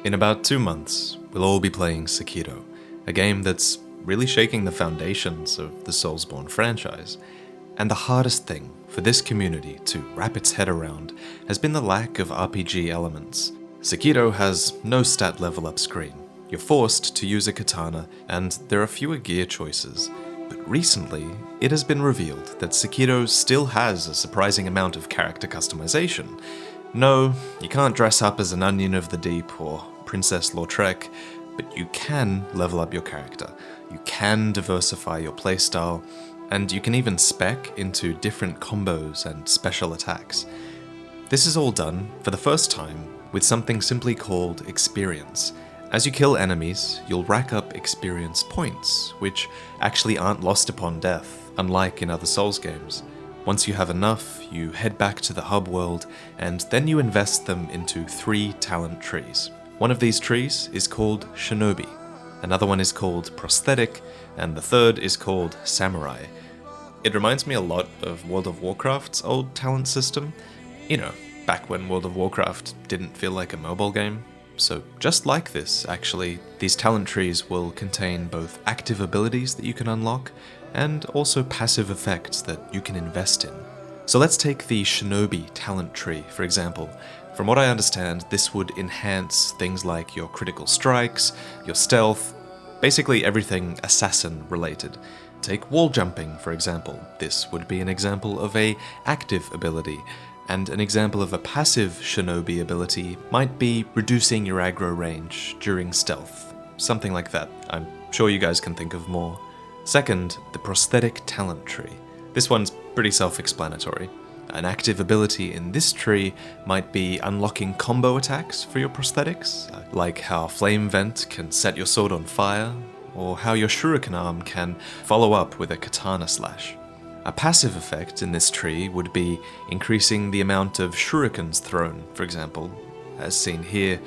In about 2 months, we'll all be playing Sekiro, a game that's really shaking the foundations of the Soulsborne franchise. And the hardest thing for this community to wrap its head around has been the lack of RPG elements. Sekiro has no stat level up screen. You're forced to use a katana, and there are fewer gear choices. But recently, it has been revealed that Sekiro still has a surprising amount of character customization. No, you can't dress up as an Onion of the Deep or Princess Lautrec, but you can level up your character. You can diversify your playstyle, and you can even spec into different combos and special attacks. This is all done for the first time with something simply called experience. As you kill enemies, you'll rack up experience points, which actually aren't lost upon death, unlike in other Souls games. Once you have enough, you head back to the hub world, and then you invest them into 3 talent trees. One of these trees is called Shinobi, another one is called Prosthetic, and the third is called Samurai. It reminds me a lot of World of Warcraft's old talent system. You know, back when World of Warcraft didn't feel like a mobile game. So just like this, actually, these talent trees will contain both active abilities that you can unlock, and also passive effects that you can invest in. So let's take the Shinobi talent tree, for example. From what I understand, this would enhance things like your critical strikes, your stealth, basically everything assassin related. Take wall jumping, for example. This would be an example of an active ability, and an example of a passive Shinobi ability might be reducing your aggro range during stealth. Something like that. I'm sure you guys can think of more. Second, the prosthetic talent tree. This one's pretty self-explanatory. An active ability in this tree might be unlocking combo attacks for your prosthetics, like how Flame Vent can set your sword on fire, or how your shuriken arm can follow up with a katana slash. A passive effect in this tree would be increasing the amount of shurikens thrown, for example, as seen here,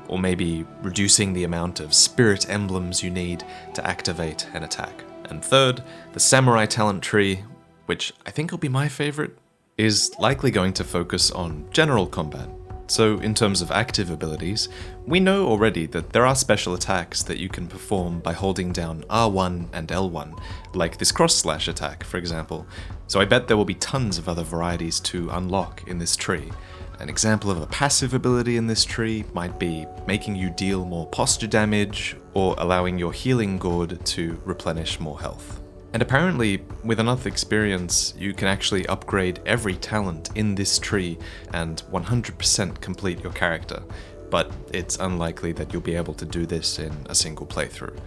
or maybe reducing the amount of spirit emblems you need to activate an attack. And third, the samurai talent tree, which I think will be my favorite, is likely going to focus on general combat. So in terms of active abilities, we know already that there are special attacks that you can perform by holding down R1 and L1, like this cross-slash attack, for example. So I bet there will be tons of other varieties to unlock in this tree. An example of a passive ability in this tree might be making you deal more posture damage, or allowing your healing gourd to replenish more health. And apparently, with enough experience, you can actually upgrade every talent in this tree and 100% complete your character, but it's unlikely that you'll be able to do this in a single playthrough.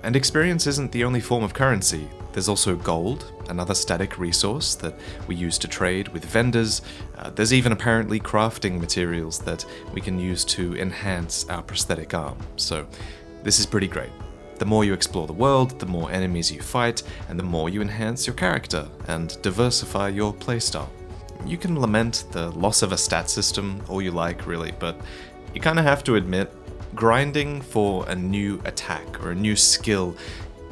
And experience isn't the only form of currency. There's also gold, another static resource that we use to trade with vendors. There's even apparently crafting materials that we can use to enhance our prosthetic arm, so this is pretty great. The more you explore the world, the more enemies you fight, and the more you enhance your character and diversify your playstyle. You can lament the loss of a stat system all you like, really, but you kind of have to admit, grinding for a new attack or a new skill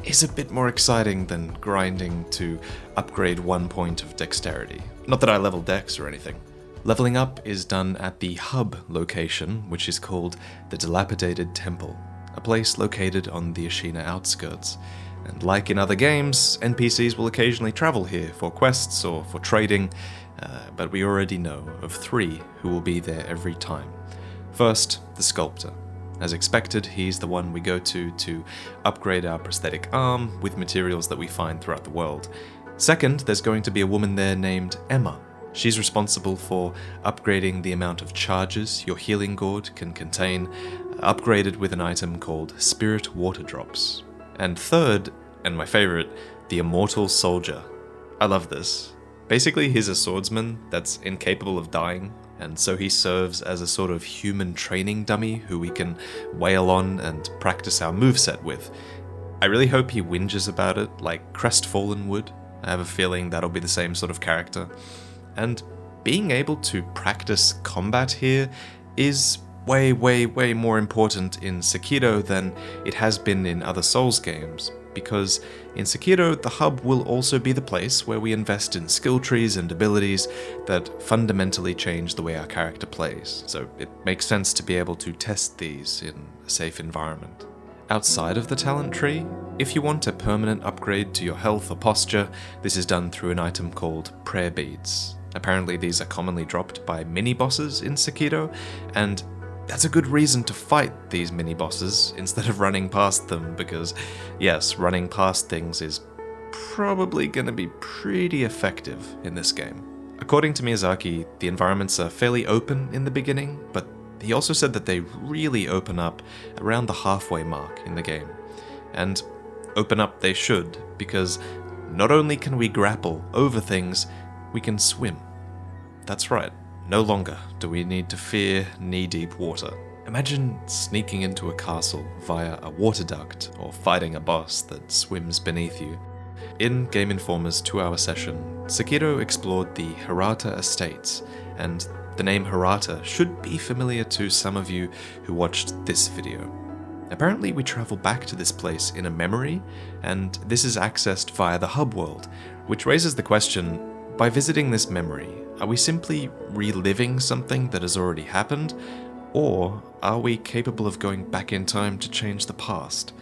is a bit more exciting than grinding to upgrade 1 point of dexterity. Not that I level dex or anything. Leveling up is done at the hub location, which is called the Dilapidated Temple, a place located on the Ashina outskirts. And like in other games, NPCs will occasionally travel here for quests or for trading, but we already know of 3 who will be there every time. First, the Sculptor. As expected, he's the one we go to upgrade our prosthetic arm with materials that we find throughout the world. Second, there's going to be a woman there named Emma. She's responsible for upgrading the amount of charges your healing gourd can contain, upgraded with an item called Spirit Water Drops. And third, and my favorite, the Immortal Soldier. I love this. Basically, he's a swordsman that's incapable of dying, and so he serves as a sort of human training dummy who we can wail on and practice our moveset with. I really hope he whinges about it like Crestfallen would. I have a feeling that'll be the same sort of character. And being able to practice combat here is way more important in Sekiro than it has been in other Souls games. because in Sekiro, the hub will also be the place where we invest in skill trees and abilities that fundamentally change the way our character plays, so it makes sense to be able to test these in a safe environment. Outside of the talent tree, if you want a permanent upgrade to your health or posture, this is done through an item called prayer beads. Apparently these are commonly dropped by mini-bosses in Sekiro, and that's a good reason to fight these mini-bosses instead of running past them, because yes, running past things is probably going to be pretty effective in this game. According to Miyazaki, the environments are fairly open in the beginning, but he also said that they really open up around the halfway mark in the game. And open up they should, because not only can we grapple over things, we can swim. That's right, no longer do we need to fear knee-deep water. Imagine sneaking into a castle via a water duct or fighting a boss that swims beneath you. In Game Informer's 2-hour session, Sekiro explored the Hirata Estates, and the name Hirata should be familiar to some of you who watched this video. Apparently we travel back to this place in a memory, and this is accessed via the hub world, which raises the question, by visiting this memory, are we simply reliving something that has already happened, or are we capable of going back in time to change the past?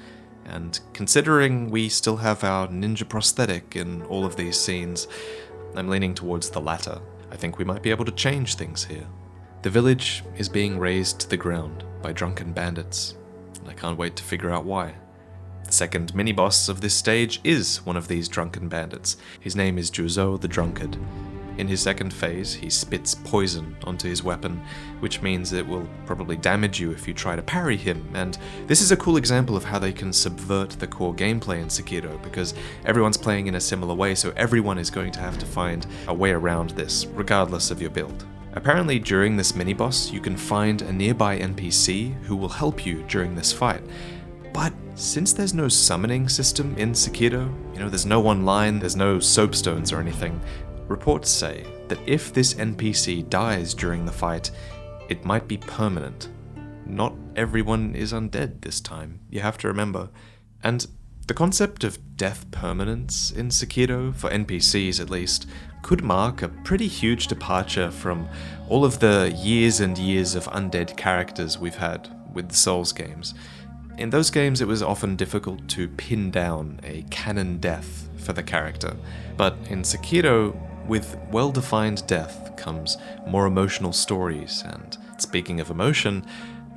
And considering we still have our ninja prosthetic in all of these scenes, I'm leaning towards the latter. I think we might be able to change things here. The village is being razed to the ground by drunken bandits, and I can't wait to figure out why. The second mini-boss of this stage is one of these drunken bandits. His name is Juzo the Drunkard. In his second phase, he spits poison onto his weapon, which means it will probably damage you if you try to parry him, and this is a cool example of how they can subvert the core gameplay in Sekiro, because everyone's playing in a similar way, so everyone is going to have to find a way around this, regardless of your build. Apparently during this mini-boss, you can find a nearby NPC who will help you during this fight. But since there's no summoning system in Sekiro, there's no online, there's no soapstones or anything, reports say that if this NPC dies during the fight, it might be permanent. Not everyone is undead this time, you have to remember. And the concept of death permanence in Sekiro, for NPCs at least, could mark a pretty huge departure from all of the years and years of undead characters we've had with the Souls games. In those games, it was often difficult to pin down a canon death for the character, but in Sekiro, with well-defined death comes more emotional stories, and speaking of emotion,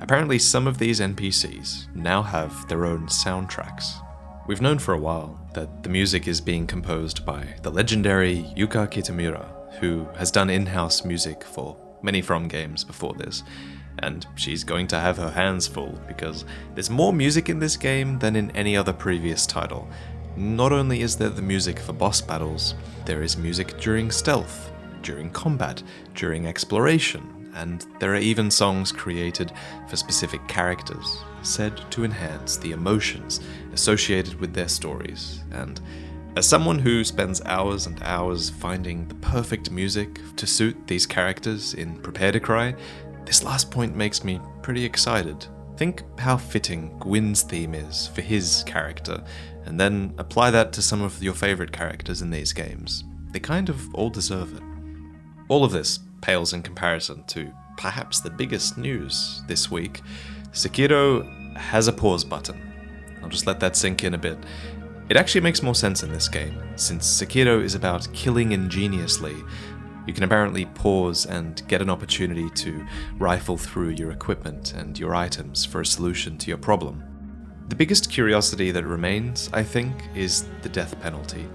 apparently some of these NPCs now have their own soundtracks. We've known for a while that the music is being composed by the legendary Yuka Kitamura, who has done in-house music for many From games before this, and she's going to have her hands full because there's more music in this game than in any other previous title. Not only is there the music for boss battles, there is music during stealth, during combat, during exploration, and there are even songs created for specific characters, said to enhance the emotions associated with their stories. And as someone who spends hours and hours finding the perfect music to suit these characters in Prepare to Cry, this last point makes me pretty excited. Think how fitting Gwyn's theme is for his character, and then apply that to some of your favorite characters in these games. They kind of all deserve it. All of this pales in comparison to perhaps the biggest news this week. Sekiro has a pause button. I'll just let that sink in a bit. It actually makes more sense in this game, since Sekiro is about killing ingeniously. You can apparently pause and get an opportunity to rifle through your equipment and your items for a solution to your problem. The biggest curiosity that remains, I think, is the death penalty.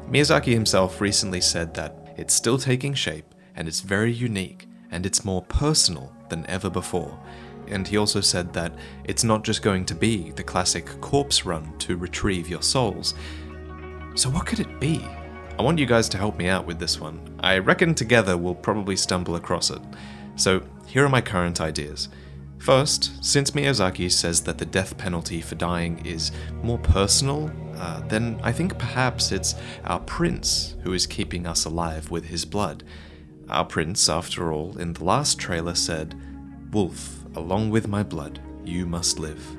Miyazaki himself recently said that it's still taking shape, and it's very unique, and it's more personal than ever before. And he also said that it's not just going to be the classic corpse run to retrieve your souls. So what could it be? I want you guys to help me out with this one. I reckon together we'll probably stumble across it. So here are my current ideas. First, since Miyazaki says that the death penalty for dying is more personal, then I think perhaps it's our prince who is keeping us alive with his blood. Our prince, after all, in the last trailer said, "Wolf, along with my blood, you must live."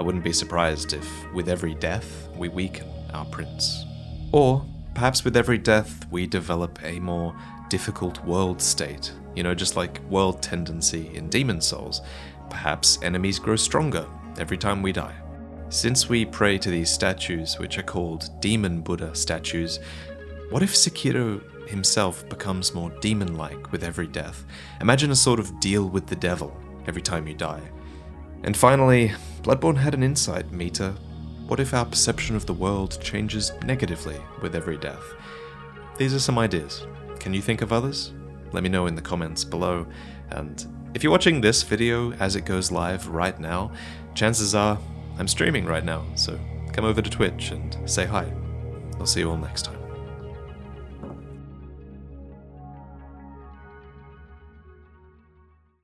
I wouldn't be surprised if, with every death, we weaken our prince. Or, perhaps with every death, we develop a more difficult world state. You know, just like world tendency in Demon Souls. Perhaps enemies grow stronger every time we die. Since we pray to these statues, which are called Demon Buddha statues, what if Sekiro himself becomes more demon-like with every death? Imagine a sort of deal with the devil every time you die. And finally, Bloodborne had an insight, Mita. What if our perception of the world changes negatively with every death? These are some ideas. Can you think of others? Let me know in the comments below. And if you're watching this video as it goes live right now, chances are I'm streaming right now, so come over to Twitch and say hi. I'll see you all next time.